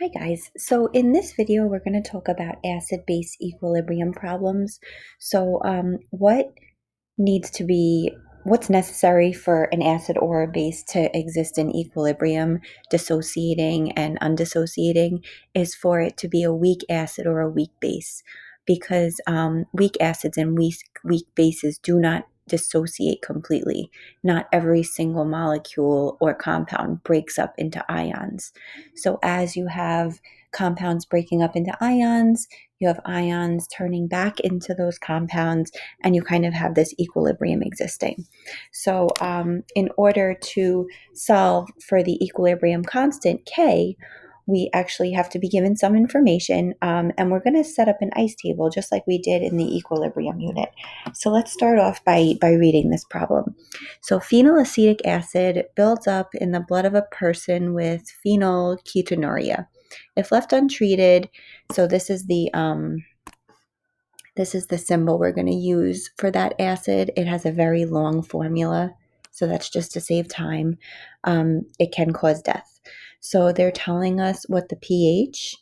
Hi guys. So in this video, we're going to talk about acid-base equilibrium problems. What needs to be, what's necessary for an acid or a base to exist in equilibrium, dissociating and undissociating, is for it to be a weak acid or a weak base, because weak acids and weak bases do not dissociate completely. Not every single molecule or compound breaks up into ions. So as you have compounds breaking up into ions, you have ions turning back into those compounds, and you kind of have this equilibrium existing. In order to solve for the equilibrium constant K, we actually have to be given some information, and we're going to set up an ice table just like we did in the equilibrium unit. So let's start off by reading this problem. So phenylacetic acid builds up in the blood of a person with phenylketonuria. If left untreated, so this is the symbol we're going to use for that acid. It has a very long formula, so that's just to save time. It can cause death. So they're telling us what the pH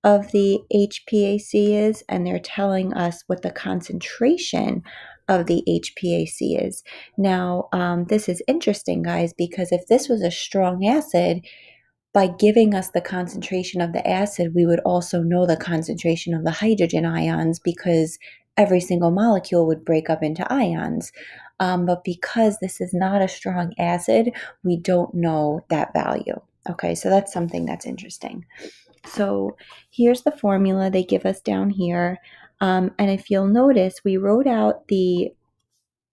of the HPAC is, and they're telling us what the concentration of the HPAC is. Now, this is interesting, guys, because if this was a strong acid, by giving us the concentration of the acid, we would also know the concentration of the hydrogen ions, because every single molecule would break up into ions. But because this is not a strong acid, we don't know that value. Okay, so that's something that's interesting. So here's the formula they give us down here. And if you'll notice, we wrote out the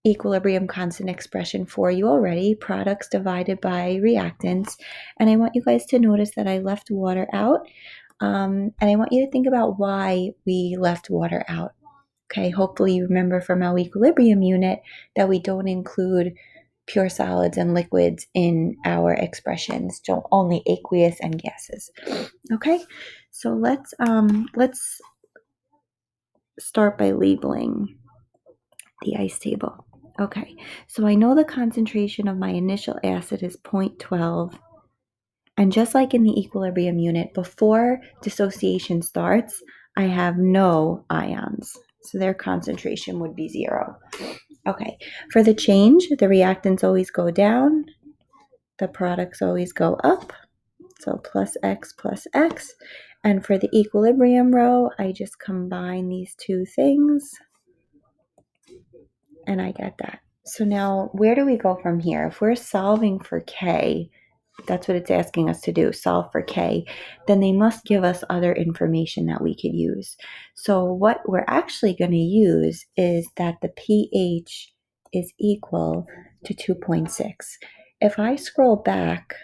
equilibrium constant expression for you already, products divided by reactants. And I want you guys to notice that I left water out. And I want you to think about why we left water out. Okay, hopefully you remember from our equilibrium unit that we don't include pure solids and liquids in our expressions, so only aqueous and gases. Okay, so let's start by labeling the ice table. Okay, so I know the concentration of my initial acid is 0.12. And just like in the equilibrium unit, before dissociation starts, I have no ions. So their concentration would be 0. Okay, for the change, the reactants always go down, the products always go up. So plus X plus X. And for the equilibrium row, I just combine these two things and I get that. So now where do we go from here? If we're solving for K, that's what it's asking us to do, solve for K, then they must give us other information that we could use. So what we're actually going to use is that the pH is equal to 2.6. If I scroll back,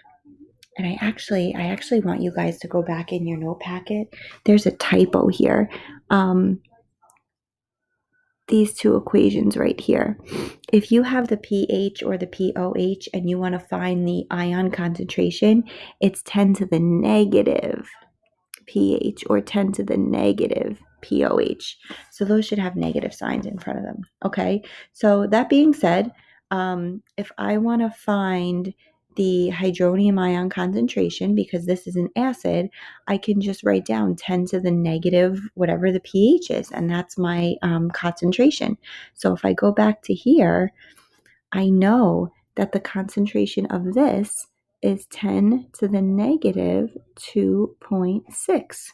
and I actually want you guys to go back in your note packet, there's a typo here. These two equations right here. If you have the pH or the pOH and you want to find the ion concentration, it's 10 to the negative pH or 10 to the negative pOH. So those should have negative signs in front of them. Okay. So that being said, if I want to find the hydronium ion concentration, because this is an acid, I can just write down 10 to the negative whatever the pH is, and that's my concentration. So if I go back to here, I know that the concentration of this is 10 to the negative 2.6.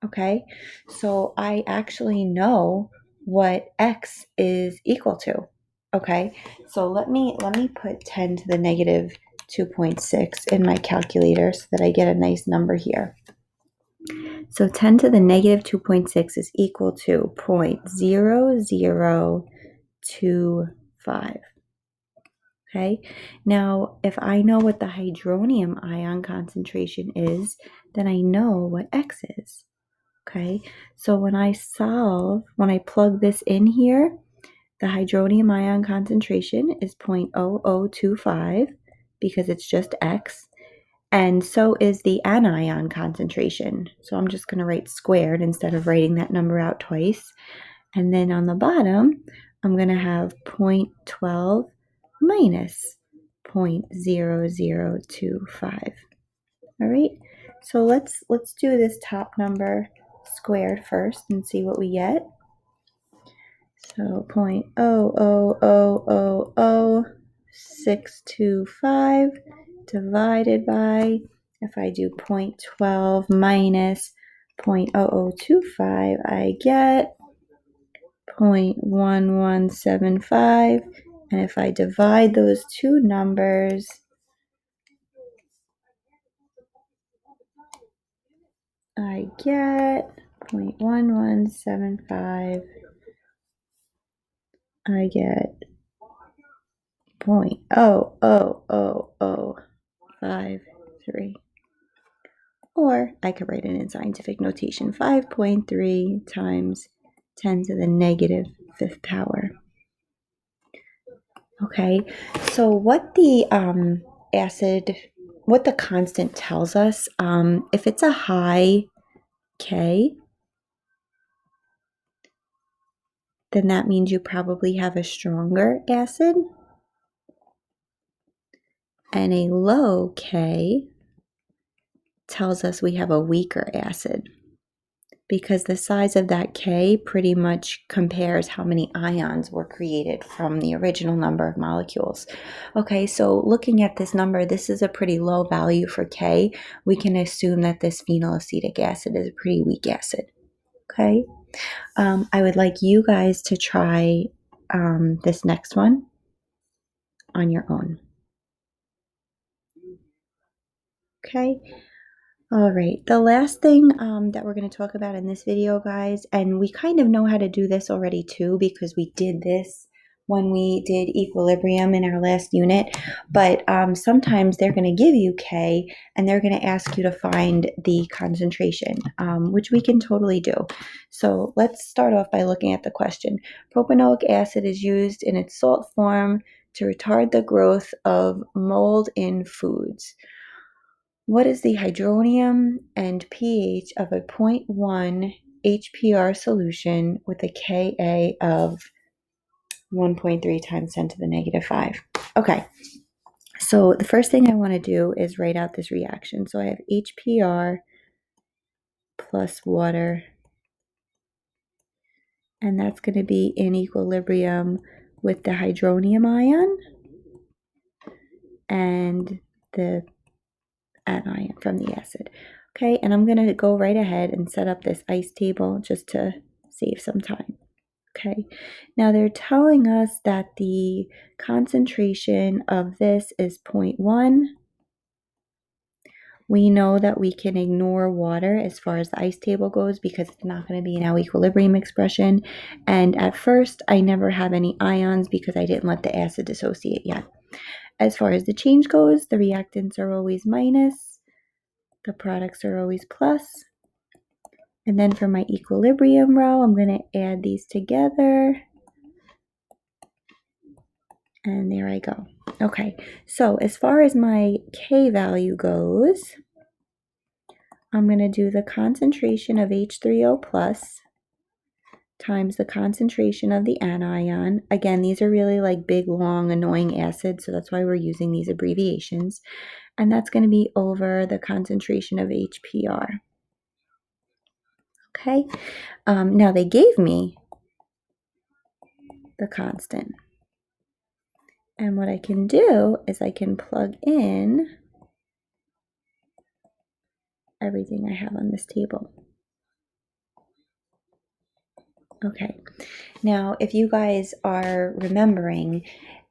Okay, so I actually know what X is equal to. Okay, so let me put 10 to the negative 2.6 in my calculator so that I get a nice number here. So 10 to the negative 2.6 is equal to 0.0025. Okay, now if I know what the hydronium ion concentration is, then I know what X is. Okay, so when I plug this in here, the hydronium ion concentration is 0.0025 because it's just X, and so is the anion concentration. So I'm just going to write squared instead of writing that number out twice. And then on the bottom, I'm going to have 0.12 minus 0.0025. All right, So let's do this top number squared first and see what we get. So 0.0000625 divided by, if I do 0.12 minus 0.0025, I get 0.1175. And if I divide those two numbers, I get 0.1175. I get 0.00053. Or I could write it in scientific notation, 5.3 times 10 to the negative fifth power. Okay, so what the constant tells us, if it's a high K, then that means you probably have a stronger acid, and a low K tells us we have a weaker acid, because the size of that K pretty much compares how many ions were created from the original number of molecules. Okay, so looking at this number, this is a pretty low value for K. We can assume that this phenylacetic acid is a pretty weak acid. Okay, I would like you guys to try this next one on your own. Okay. All right, the last thing that we're going to talk about in this video, guys, and we kind of know how to do this already too, because we did this when we did equilibrium in our last unit, but sometimes they're going to give you K and they're going to ask you to find the concentration, which we can totally do. So let's start off by looking at the question. Propanoic acid is used in its salt form to retard the growth of mold in foods. What is the hydronium and pH of a 0.1 HPR solution with a Ka of 1.3 times 10 to the negative 5? Okay, so the first thing I want to do is write out this reaction. So I have HPR plus water, and that's going to be in equilibrium with the hydronium ion and the anion from the acid. Okay, and I'm going to go right ahead and set up this ice table just to save some time. Okay, now they're telling us that the concentration of this is 0.1. We know that we can ignore water as far as the ice table goes because it's not going to be in our equilibrium expression. And at first, I never have any ions because I didn't let the acid dissociate yet. As far as the change goes, the reactants are always minus, the products are always plus. And then for my equilibrium row, I'm going to add these together. And there I go. Okay, so as far as my K value goes, I'm going to do the concentration of H3O plus times the concentration of the anion. Again, these are really like big, long, annoying acids, so that's why we're using these abbreviations. And that's going to be over the concentration of HPR. Okay, now they gave me the constant. And what I can do is I can plug in everything I have on this table. Okay, now if you guys are remembering,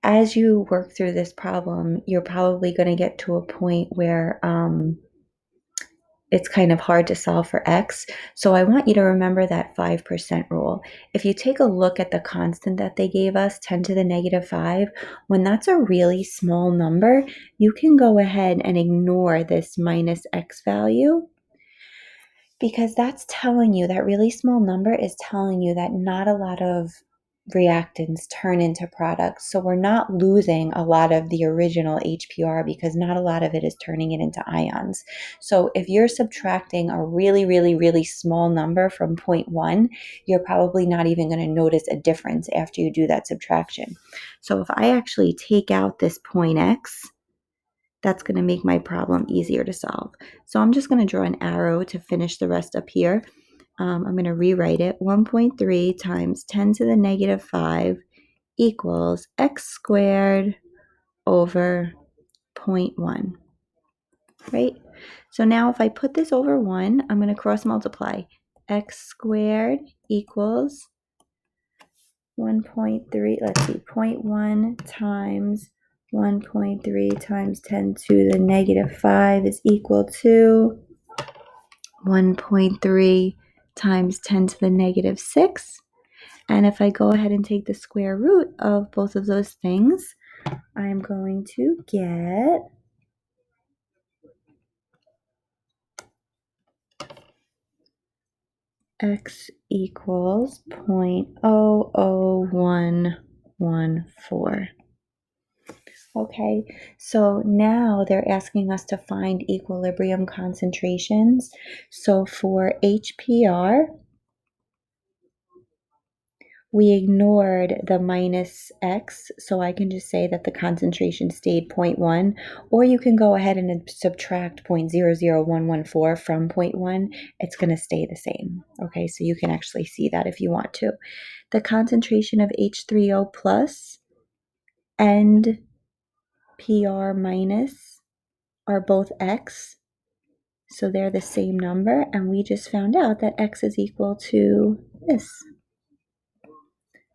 as you work through this problem, you're probably going to get to a point where it's kind of hard to solve for x. So I want you to remember that 5% rule. If you take a look at the constant that they gave us, 10 to the negative 5, when that's a really small number, you can go ahead and ignore this minus x value, because that's telling you, that really small number is telling you that not a lot of reactants turn into products. So we're not losing a lot of the original HPR because not a lot of it is turning it into ions. So if you're subtracting a really, really, really small number from 0.1, you're probably not even going to notice a difference after you do that subtraction. So if I actually take out this 0.x, that's going to make my problem easier to solve. So I'm just going to draw an arrow to finish the rest up here. I'm going to rewrite it. 1.3 times 10 to the negative 5 equals x squared over 0.1, right? So now if I put this over 1, I'm going to cross multiply. X squared equals 1.3, let's see, 0.1 times 1.3 times 10 to the negative 5 is equal to 1.3 times 10 to the negative 6. And if I go ahead and take the square root of both of those things, I'm going to get x equals 0.00114. Okay, so now they're asking us to find equilibrium concentrations. So for HPR, we ignored the minus x, so I can just say that the concentration stayed 0.1, or you can go ahead and subtract 0.00114 from 0.1. It's going to stay the same. Okay, so you can actually see that if you want to. The concentration of H3O plus and PR minus are both x, so they're the same number, and we just found out that x is equal to this.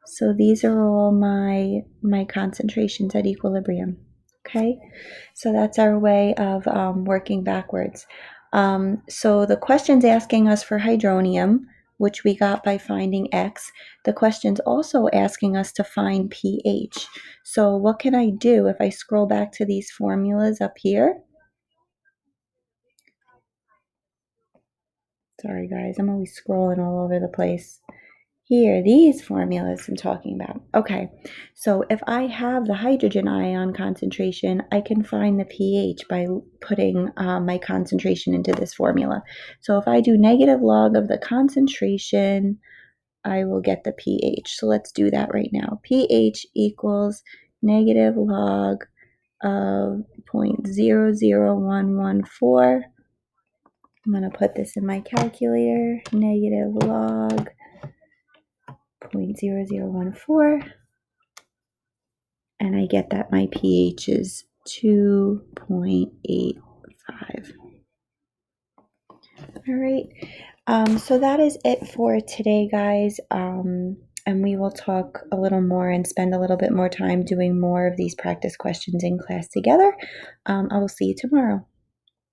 So these are all my concentrations at equilibrium. Okay, so that's our way of working backwards. So the question's asking us for hydronium, which we got by finding X. The question's also asking us to find pH. So what can I do if I scroll back to these formulas up here? Sorry guys, I'm always scrolling all over the place. Here, these formulas I'm talking about. Okay, so if I have the hydrogen ion concentration, I can find the pH by putting my concentration into this formula. So if I do negative log of the concentration, I will get the pH. So let's do that right now. pH equals negative log of 0.00114. I'm going to put this in my calculator. Negative log 0.0014, and I get that my pH is 2.85. All right, so that is it for today, guys. And we will talk a little more and spend a little bit more time doing more of these practice questions in class together. I will see you tomorrow.